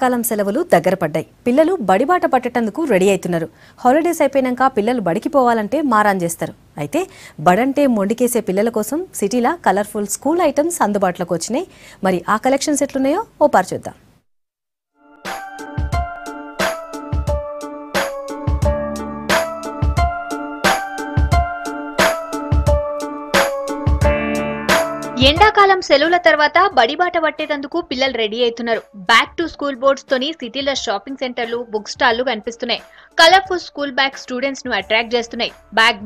ఎండాకాలం సెలవులు దగ్గర పడ్డాయి. పిల్లలు బడిబాట పట్టేందుకు రెడీ అవుతున్నారు. హాలిడేస్ అయిపోయినాక పిల్లలు బడికి పోవాలంటే మారాన్ చేస్తారు. అయితే బడంటే మొండికేసే పిల్లల కోసం సిటీలా కలర్ఫుల్ స్కూల్ ఐటమ్స్ అందుబాటులోకి వచ్చినాయి. మరి ఆ కలెక్షన్స్ ఎట్లున్నాయో ఓ పార్ చూద్దాం. ఎండాకాలం సెలవుల తర్వాత బడిబాట పట్టేందుకు పిల్లలు రెడీ అవుతున్నారు. బ్యాక్ టు స్కూల్ బోర్డ్స్ తోని సిటీలో షాపింగ్ సెంటర్లు, బుక్ స్టాల్లు కనిపిస్తున్నాయి. కలర్ఫుల్ స్కూల్ బ్యాగ్ స్టూడెంట్స్ ను అట్రాక్ట్ చేస్తున్నాయి.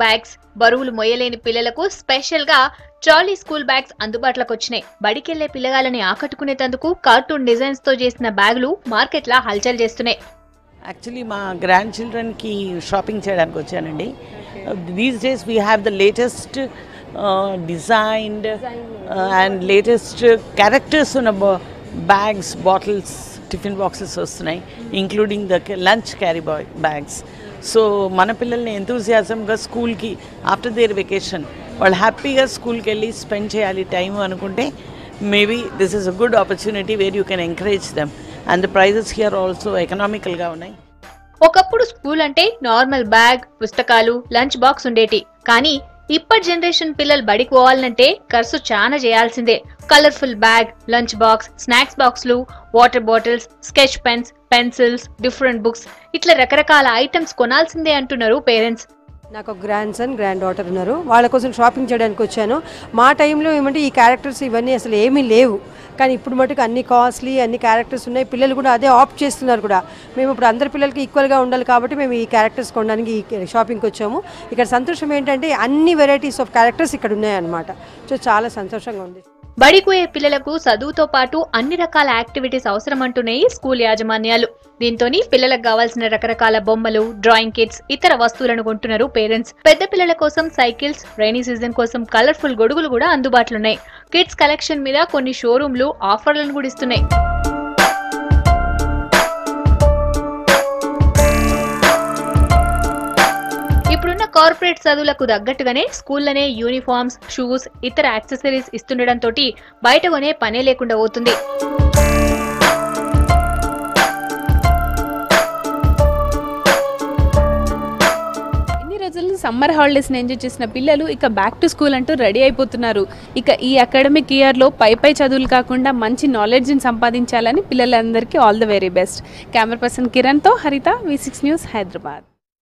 బ్యాగ్స్, బరువులు మొయ్యలేని పిల్లలకు స్పెషల్ గా ట్రాలీ స్కూల్ బ్యాగ్స్ అందుబాటులోకి వచ్చినాయి. బడికెళ్లే పిల్లగాలని ఆకట్టుకునేందుకు కార్టూన్ డిజైన్స్ తో చేసిన బ్యాగులు మార్కెట్ లా హల్చల్ చేస్తున్నాయి. యాక్చువల్లీ మా గ్రాండ్ చిల్డ్రన్ కి షాపింగ్ చేయడానికి వచ్చానండి. These days we have the latest designed and latest characters on bags, bottles, tiffin boxes వస్తున్నాయి, including the lunch carry bags. So మన పిల్లల్ని ఎంతూజియాజంగా స్కూల్కి ఆఫ్టర్ దేర్ వెకేషన్ వాళ్ళు హ్యాపీగా స్కూల్కి వెళ్ళి స్పెండ్ చేయాలి టైం అనుకుంటే maybe this is a good opportunity where you can encourage them and the prices here also ఎకనామికల్గా ఉన్నాయి. ఒకప్పుడు స్కూల్ అంటే నార్మల్ బ్యాగ్, పుస్తకాలు, లంచ్ బాక్స్ ఉండేటి. కానీ ఇప్పటి జనరేషన్ పిల్లలు బడికి పోవాలంటే ఖర్చు చాలా చేయాల్సిందే. Colourful bag, lunch box, snacks బాక్స్లు, water bottles, sketch pens, pencils, different books, ఇట్లా రకరకాల ఐటమ్స్ కొనాల్సిందే అంటున్నారు పేరెంట్స్. నాకు ఒక గ్రాండ్ సన్, గ్రాండ్ డాటర్ ఉన్నారు. వాళ్ళ కోసం షాపింగ్ చేయడానికి వచ్చాను. మా టైంలో ఏమంటే ఈ క్యారెక్టర్స్ ఇవన్నీ అసలు ఏమీ లేవు. కానీ ఇప్పుడు మటుకు అన్ని కాస్ట్లీ, అన్ని క్యారెక్టర్స్ ఉన్నాయి. పిల్లలు కూడా అదే ఆప్ట్ చేస్తున్నారు కూడా. మేము ఇప్పుడు అందరి పిల్లలకి ఈక్వల్గా ఉండాలి కాబట్టి మేము ఈ క్యారెక్టర్స్ కొనడానికి ఈ షాపింగ్కి వచ్చాము. ఇక్కడ సంతోషం ఏంటంటే అన్ని వెరైటీస్ ఆఫ్ క్యారెక్టర్స్ ఇక్కడ ఉన్నాయన్నమాట. సో చాలా సంతోషంగా ఉంది. బడిపోయే పిల్లలకు చదువుతో పాటు అన్ని రకాల యాక్టివిటీస్ అవసరం అంటున్నాయి స్కూల్ యాజమాన్యాలు. దీంతోని పిల్లలకు కావాల్సిన రకరకాల బొమ్మలు, డ్రాయింగ్ కిట్స్, ఇతర వస్తువులను కొంటున్నారు పేరెంట్స్. పెద్ద పిల్లల కోసం సైకిల్స్, రైనీ సీజన్ కోసం కలర్ఫుల్ గొడుగులు కూడా అందుబాటులో ఉన్నాయి. కిడ్స్ కలెక్షన్ మీద కొన్ని షోరూంలు ఆఫర్లను కూడా ఇస్తున్నాయి. ఇప్పుడున్న కార్పొరేట్ చదువులకు తగ్గట్టుగానే స్కూల్లోనే యూనిఫామ్స్, షూస్, ఇతర యాక్సెసరీస్ ఇస్తుండటంతో బయట కొనే పనే లేకుండా పోతుంది. ఇన్ని రోజులు సమ్మర్ హాలిడేస్ ని ఎంజాయ్ చేసిన పిల్లలు ఇక బ్యాక్ టు స్కూల్ అంటూ రెడీ అయిపోతున్నారు. ఇక ఈ అకాడమిక్ ఇయర్ లో పై చదువులు కాకుండా మంచి నాలెడ్జ్ ని సంపాదించాలని పిల్లలందరికీ all the very best. Camera person Kiran తో హరిత, V6 న్యూస్, హైదరాబాద్.